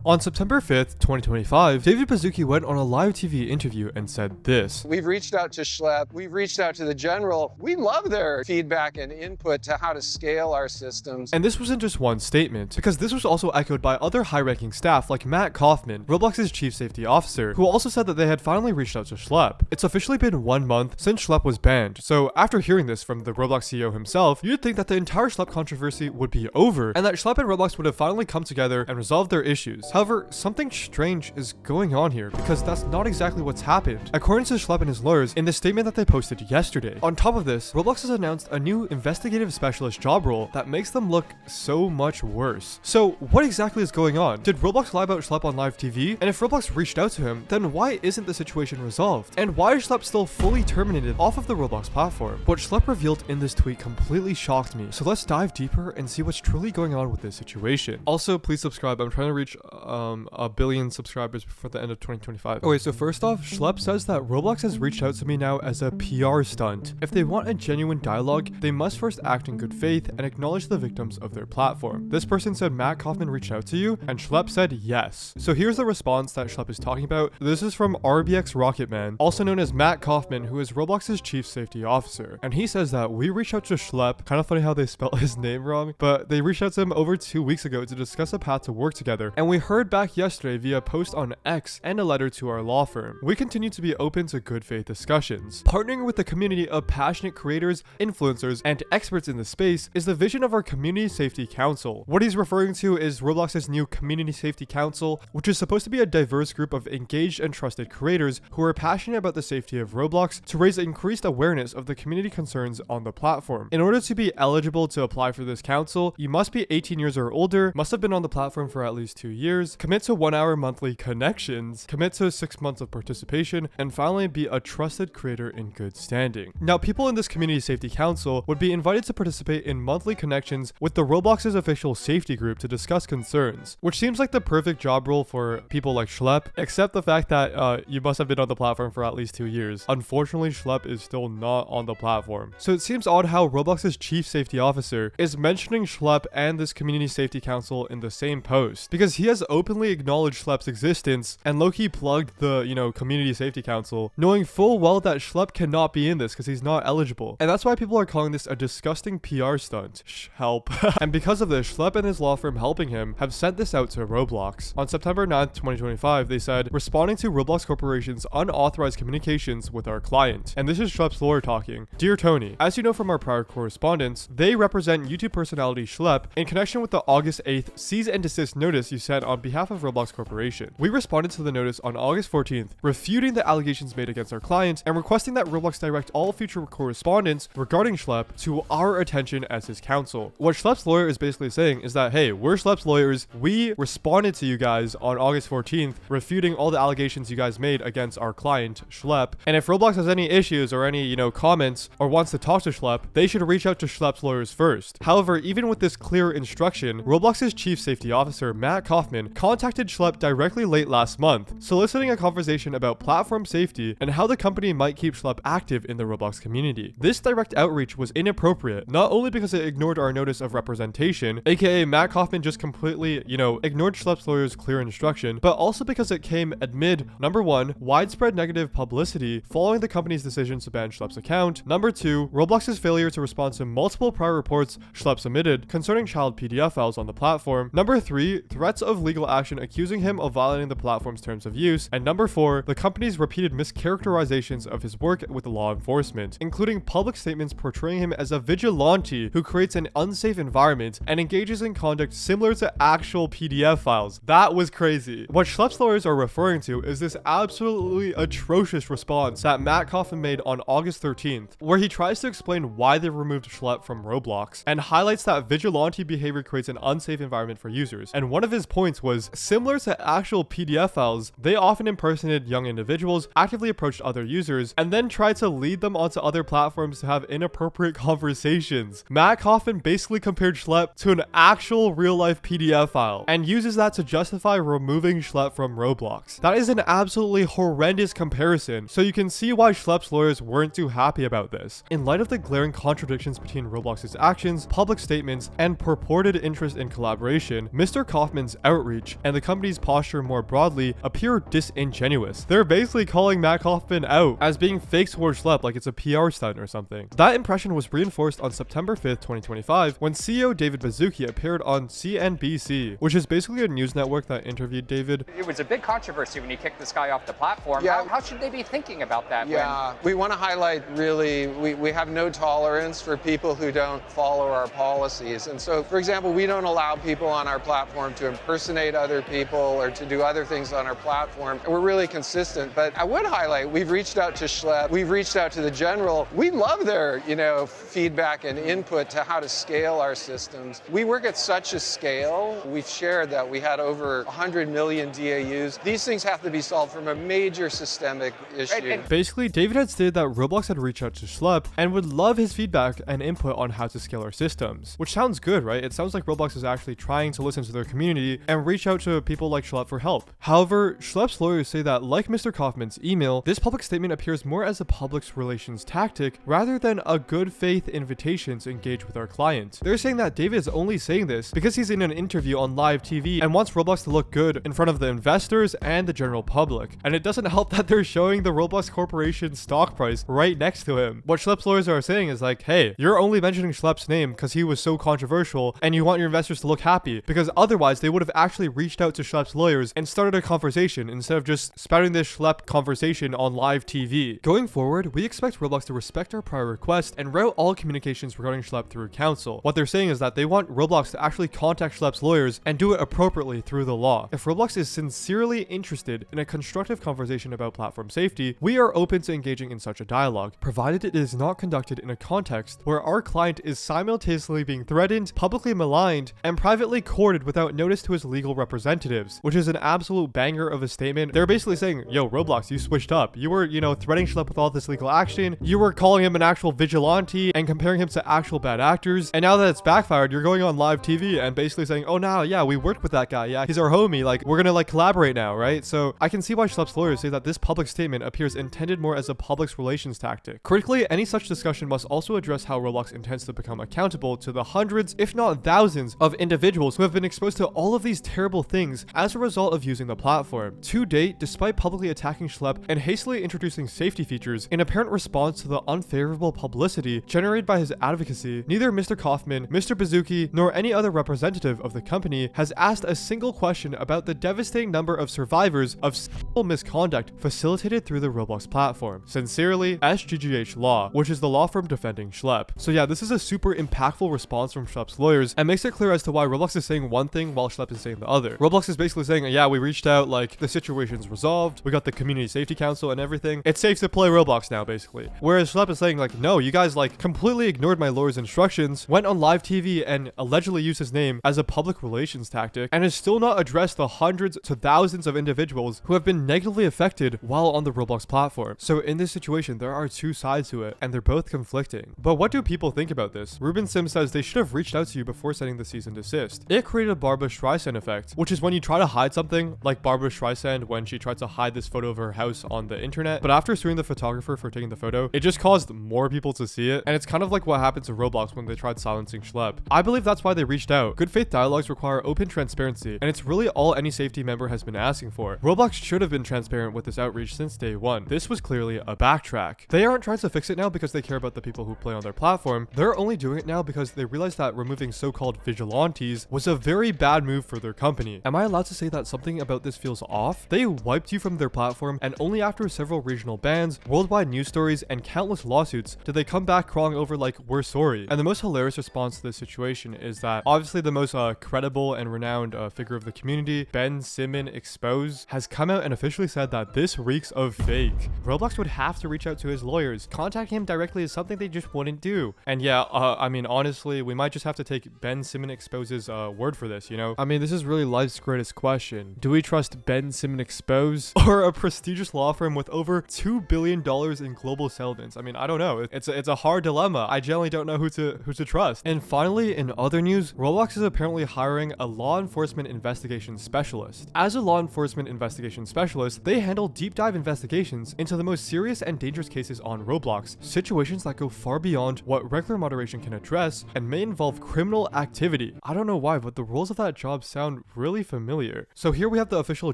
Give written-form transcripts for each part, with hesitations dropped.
On September 5th, 2025, David Baszucki went on a live TV interview and said this. We've reached out to Schlep, we've reached out to the general. We love their feedback and input to how to scale our systems. And this wasn't just one statement, because this was also echoed by other high-ranking staff like Matt Kaufman, Roblox's chief safety officer, who also said that they had finally reached out to Schlep. It's officially been 1 month since Schlep was banned, so after hearing this from the Roblox CEO himself, you'd think that the entire Schlep controversy would be over, and that Schlep and Roblox would have finally come together and resolved their issues. However, something strange is going on here, because that's not exactly what's happened, according to Schlep and his lawyers in the statement that they posted yesterday. On top of this, Roblox has announced a new investigative specialist job role that makes them look so much worse. So what exactly is going on? Did Roblox lie about Schlep on live TV? And if Roblox reached out to him, then why isn't the situation resolved? And why is Schlep still fully terminated off of the Roblox platform? What Schlep revealed in this tweet completely shocked me, so let's dive deeper and see what's truly going on with this situation. Also, please subscribe. I'm trying to reach 1 billion subscribers before the end of 2025. Okay, so first off, Schlep says that Roblox has reached out to me now as a PR stunt. If they want a genuine dialogue, they must first act in good faith and acknowledge the victims of their platform. This person said Matt Kaufman reached out to you, and Schlep said yes. So here's the response that Schlep is talking about. This is from RBX Rocketman, also known as Matt Kaufman, who is Roblox's chief safety officer. And he says that we reached out to Schlep, kind of funny how they spelled his name wrong, but they reached out to him over 2 weeks ago to discuss a path to work together. And we heard back yesterday via a post on X and a letter to our law firm. We continue to be open to good faith discussions. Partnering with the community of passionate creators, influencers, and experts in the space is the vision of our Community Safety Council. What he's referring to is Roblox's new Community Safety Council, which is supposed to be a diverse group of engaged and trusted creators who are passionate about the safety of Roblox to raise increased awareness of the community concerns on the platform. In order to be eligible to apply for this council, you must be 18 years or older, must have been on the platform for at least 2 years, commit to 1 hour monthly connections, commit to 6 months of participation, and finally be a trusted creator in good standing. Now, people in this Community Safety Council would be invited to participate in monthly connections with the Roblox's official safety group to discuss concerns, which seems like the perfect job role for people like Schlep, except the fact that you must have been on the platform for at least 2 years. Unfortunately, Schlep is still not on the platform. So it seems odd how Roblox's chief safety officer is mentioning Schlep and this Community Safety Council in the same post, because he has openly acknowledged Schlep's existence and low-key plugged the, Community Safety Council, knowing full well that Schlep cannot be in this because he's not eligible. And that's why people are calling this a disgusting PR stunt. Help. And because of this, Schlep and his law firm helping him have sent this out to Roblox. On September 9th, 2025, they said, responding to Roblox Corporation's unauthorized communications with our client. And this is Schlep's lawyer talking. Dear Tony, as you know from our prior correspondence, they represent YouTube personality Schlep in connection with the August 8th cease and desist notice you sent on behalf of Roblox Corporation. We responded to the notice on August 14th, refuting the allegations made against our client and requesting that Roblox direct all future correspondence regarding Schlep to our attention as his counsel. What Schlep's lawyer is basically saying is that, hey, we're Schlep's lawyers. We responded to you guys on August 14th, refuting all the allegations you guys made against our client, Schlep. And if Roblox has any issues or any, comments or wants to talk to Schlep, they should reach out to Schlep's lawyers first. However, even with this clear instruction, Roblox's chief safety officer, Matt Kaufman, contacted Schlep directly late last month, soliciting a conversation about platform safety and how the company might keep Schlep active in the Roblox community. This direct outreach was inappropriate, not only because it ignored our notice of representation, aka Matt Kaufman just completely, ignored Schlep's lawyer's clear instruction, but also because it came amid, number 1, widespread negative publicity following the company's decision to ban Schlep's account, number 2, Roblox's failure to respond to multiple prior reports Schlep submitted concerning child PDF files on the platform, number 3, threats of legal action accusing him of violating the platform's terms of use, and number 4, the company's repeated mischaracterizations of his work with law enforcement, including public statements portraying him as a vigilante who creates an unsafe environment and engages in conduct similar to actual PDF files. That was crazy. What Schlep's lawyers are referring to is this absolutely atrocious response that Matt Kaufman made on August 13th, where he tries to explain why they removed Schlep from Roblox and highlights that vigilante behavior creates an unsafe environment for users. And one of his points was, similar to actual PDF files, they often impersonated young individuals, actively approached other users, and then tried to lead them onto other platforms to have inappropriate conversations. Matt Kaufman basically compared Schlep to an actual real-life PDF file and uses that to justify removing Schlep from Roblox. That is an absolutely horrendous comparison, so you can see why Schlep's lawyers weren't too happy about this. In light of the glaring contradictions between Roblox's actions, public statements, and purported interest in collaboration, Mr. Kaufman's outreach outreach and the company's posture more broadly appear disingenuous. They're basically calling Matt Kaufman out as being fake towards Schlep like it's a PR stunt or something. That impression was reinforced on September 5th, 2025 when CEO David Baszucki appeared on CNBC, which is basically a news network that interviewed David. It was a big controversy when you kicked this guy off the platform. Yeah. How should they be thinking about that? Yeah, we want to highlight really, we have no tolerance for people who don't follow our policies. And so, for example, we don't allow people on our platform to impersonate other people or to do other things on our platform. And we're really consistent. But I would highlight, we've reached out to Schlep, we've reached out to the general. We love their, feedback and input to how to scale our systems. We work at such a scale. We've shared that we had over 100 million DAUs. These things have to be solved from a major systemic issue. Basically, David had stated that Roblox had reached out to Schlep and would love his feedback and input on how to scale our systems. Which sounds good, right? It sounds like Roblox is actually trying to listen to their community and reach out to people like Schlep for help. However, Schlep's lawyers say that, like Mr. Kaufman's email, this public statement appears more as a public relations tactic rather than a good faith invitation to engage with our client. They're saying that David is only saying this because he's in an interview on live TV and wants Roblox to look good in front of the investors and the general public. And it doesn't help that they're showing the Roblox Corporation stock price right next to him. What Schlep's lawyers are saying is like, hey, you're only mentioning Schlep's name because he was so controversial and you want your investors to look happy, because otherwise they would have actually reached out to Schlep's lawyers and started a conversation instead of just spouting this Schlep conversation on live TV. Going forward, we expect Roblox to respect our prior request and route all communications regarding Schlep through counsel. What they're saying is that they want Roblox to actually contact Schlep's lawyers and do it appropriately through the law. If Roblox is sincerely interested in a constructive conversation about platform safety, we are open to engaging in such a dialogue, provided it is not conducted in a context where our client is simultaneously being threatened, publicly maligned, and privately courted without notice to his legal representatives, which is an absolute banger of a statement. They're basically saying, yo, Roblox, you switched up. You were, threatening Schlep with all this legal action. You were calling him an actual vigilante and comparing him to actual bad actors. And now that it's backfired, you're going on live TV and basically saying, oh, now, yeah, we worked with that guy. Yeah, he's our homie. Like, we're gonna collaborate now, right? So I can see why Schlep's lawyers say that this public statement appears intended more as a public relations tactic. Critically, any such discussion must also address how Roblox intends to become accountable to the hundreds, if not thousands, of individuals who have been exposed to all of these terrible things as a result of using the platform. To date, despite publicly attacking Schlep and hastily introducing safety features in apparent response to the unfavorable publicity generated by his advocacy, neither Mr. Kaufman, Mr. Baszucki, nor any other representative of the company has asked a single question about the devastating number of survivors of sexual misconduct facilitated through the Roblox platform. Sincerely, SGGH Law, which is the law firm defending Schlep. So yeah, this is a super impactful response from Schlep's lawyers and makes it clear as to why Roblox is saying one thing while Schlep is saying the other. Roblox is basically saying, yeah, we reached out, like, the situation's resolved, we got the community safety council and everything. It's safe to play Roblox now, basically. Whereas Schlep is saying, like, no, you guys, completely ignored my lawyer's instructions, went on live TV and allegedly used his name as a public relations tactic, and has still not addressed the hundreds to thousands of individuals who have been negatively affected while on the Roblox platform. So in this situation, there are two sides to it, and they're both conflicting. But what do people think about this? Ruben Sims says they should have reached out to you before setting the cease and desist. It created a Barbara Streisand effect, which is when you try to hide something, like Barbara Streisand when she tried to hide this photo of her house on the internet, but after suing the photographer for taking the photo, it just caused more people to see it, and it's kind of like what happened to Roblox when they tried silencing Schlep. I believe that's why they reached out. Good faith dialogues require open transparency, and it's really all any safety member has been asking for. Roblox should have been transparent with this outreach since day one. This was clearly a backtrack. They aren't trying to fix it now because they care about the people who play on their platform. They're only doing it now because they realized that removing so-called vigilantes was a very bad move for their company. Am I allowed to say that something about this feels off? They wiped you from their platform, and only after several regional bans, worldwide news stories, and countless lawsuits did they come back crawling over like, we're sorry. And the most hilarious response to this situation is that obviously the most credible and renowned figure of the community, Ben Simmons Expose, has come out and officially said that this reeks of fake. Roblox would have to reach out to his lawyers. Contacting him directly is something they just wouldn't do. And yeah, I mean, honestly, we might just have to take Ben Simmons Expose's word for this, I mean, this is really life's greatest question. Do we trust Ben Simmons Expose or a prestigious law firm with over $2 billion in global settlements? I mean, I don't know. It's a hard dilemma. I generally don't know who to trust. And finally, in other news, Roblox is apparently hiring a law enforcement investigation specialist. As a law enforcement investigation specialist, specialists, they handle deep dive investigations into the most serious and dangerous cases on Roblox, situations that go far beyond what regular moderation can address and may involve criminal activity. I don't know why, but the roles of that job sound really familiar. So here we have the official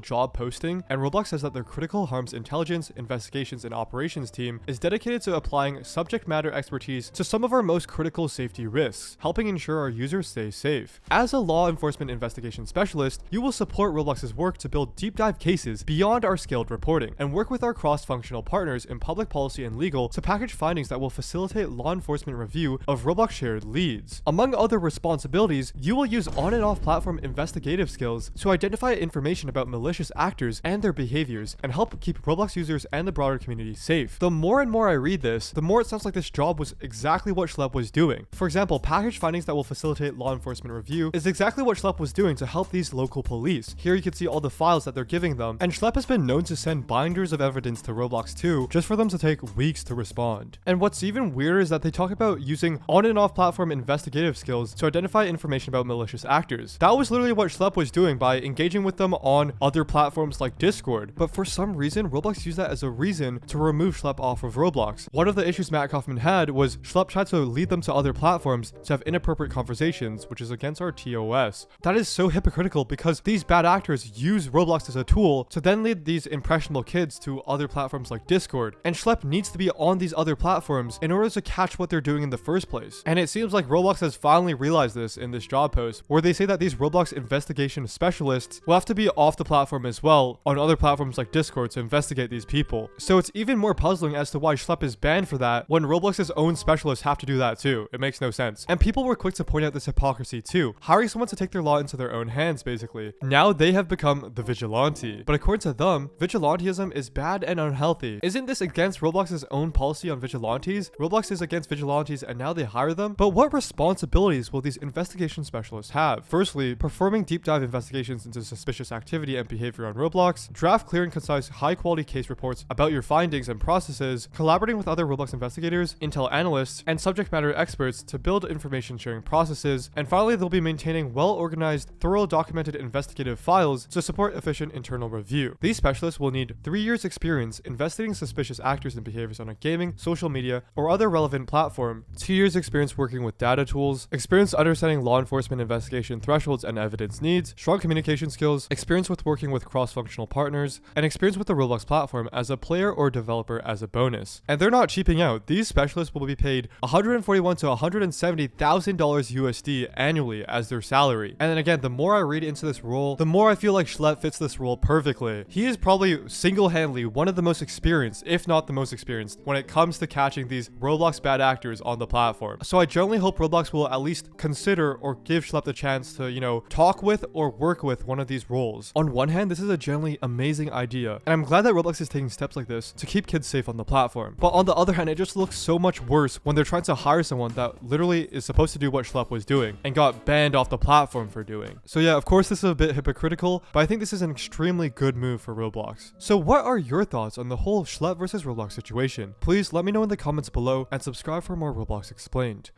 job posting, and Roblox says that their critical harms intelligence, investigations, and operations team is dedicated to applying subject matter expertise to some of our most critical safety risks, helping ensure our users stay safe. As a law enforcement investigation specialist, you will support Roblox's work to build deep dive cases beyond our scaled reporting, and work with our cross-functional partners in public policy and legal to package findings that will facilitate law enforcement review of Roblox shared leads. Among other responsibilities, you will use on and off platform investigative skills to identify information about malicious actors and their behaviors, and help keep Roblox users and the broader community safe. The more and more I read this, the more it sounds like this job was exactly what Schlep was doing. For example, package findings that will facilitate law enforcement review is exactly what Schlep was doing to help these local police. Here you can see all the files that they're giving them, and Schlep has been known to send binders of evidence to Roblox too, just for them to take weeks to respond. And what's even weirder is that they talk about using on and off platform investigative skills to identify information about malicious actors. That was literally what Schlep was doing by engaging with them on other platforms like Discord, but for some reason, Roblox used that as a reason to remove Schlep off of Roblox. One of the issues Matt Kaufman had was Schlep tried to lead them to other platforms to have inappropriate conversations, which is against our TOS. That is so hypocritical because these bad actors use Roblox as a tool to then lead these impressionable kids to other platforms like Discord, and Schlep needs to be on these other platforms in order to catch what they're doing in the first place. And it seems like Roblox has finally realized this in this job post, where they say that these Roblox investigation specialists will have to be off the platform as well on other platforms like Discord to investigate these people. So it's even more puzzling as to why Schlep is banned for that when Roblox's own specialists have to do that too. It makes no sense. And people were quick to point out this hypocrisy too, hiring someone to take their law into their own hands basically. Now they have become the vigilante. But according to them, vigilantism is bad and unhealthy. Isn't this against Roblox's own policy on vigilantes? Roblox is against vigilantes and now they hire them? But what responsibilities will these investigation specialists have? Firstly, performing deep dive investigations into suspicious activity and behavior on Roblox, draft clear and concise high quality case reports about your findings and processes, collaborating with other Roblox investigators, intel analysts, and subject matter experts to build information sharing processes, and finally they'll be maintaining well organized, thorough documented investigative files to support efficient internal review. These specialists will need 3 years experience investigating suspicious actors and behaviors on a gaming, social media, or other relevant platform, 2 years experience working with data tools, experience understanding law enforcement investigation thresholds and evidence needs, strong communication skills, experience with working with cross-functional partners, and experience with the Roblox platform as a player or developer as a bonus. And they're not cheaping out. These specialists will be paid $141,000 to $170,000 USD annually as their salary. And then again, the more I read into this role, the more I feel like Schlep fits this role perfectly. He is probably single-handedly one of the most experienced, if not the most experienced, when it comes to catching these Roblox bad actors on the platform. So I generally hope Roblox will at least consider or give Schlep the chance to, talk with or work with one of these roles. On one hand, this is a generally amazing idea, and I'm glad that Roblox is taking steps like this to keep kids safe on the platform. But on the other hand, it just looks so much worse when they're trying to hire someone that literally is supposed to do what Schlep was doing and got banned off the platform for doing. So yeah, of course this is a bit hypocritical, but I think this is an extremely good move for Roblox. So what are your thoughts on the whole Schlep versus Roblox situation? Please let me know in the comments below and subscribe for more Roblox Explained.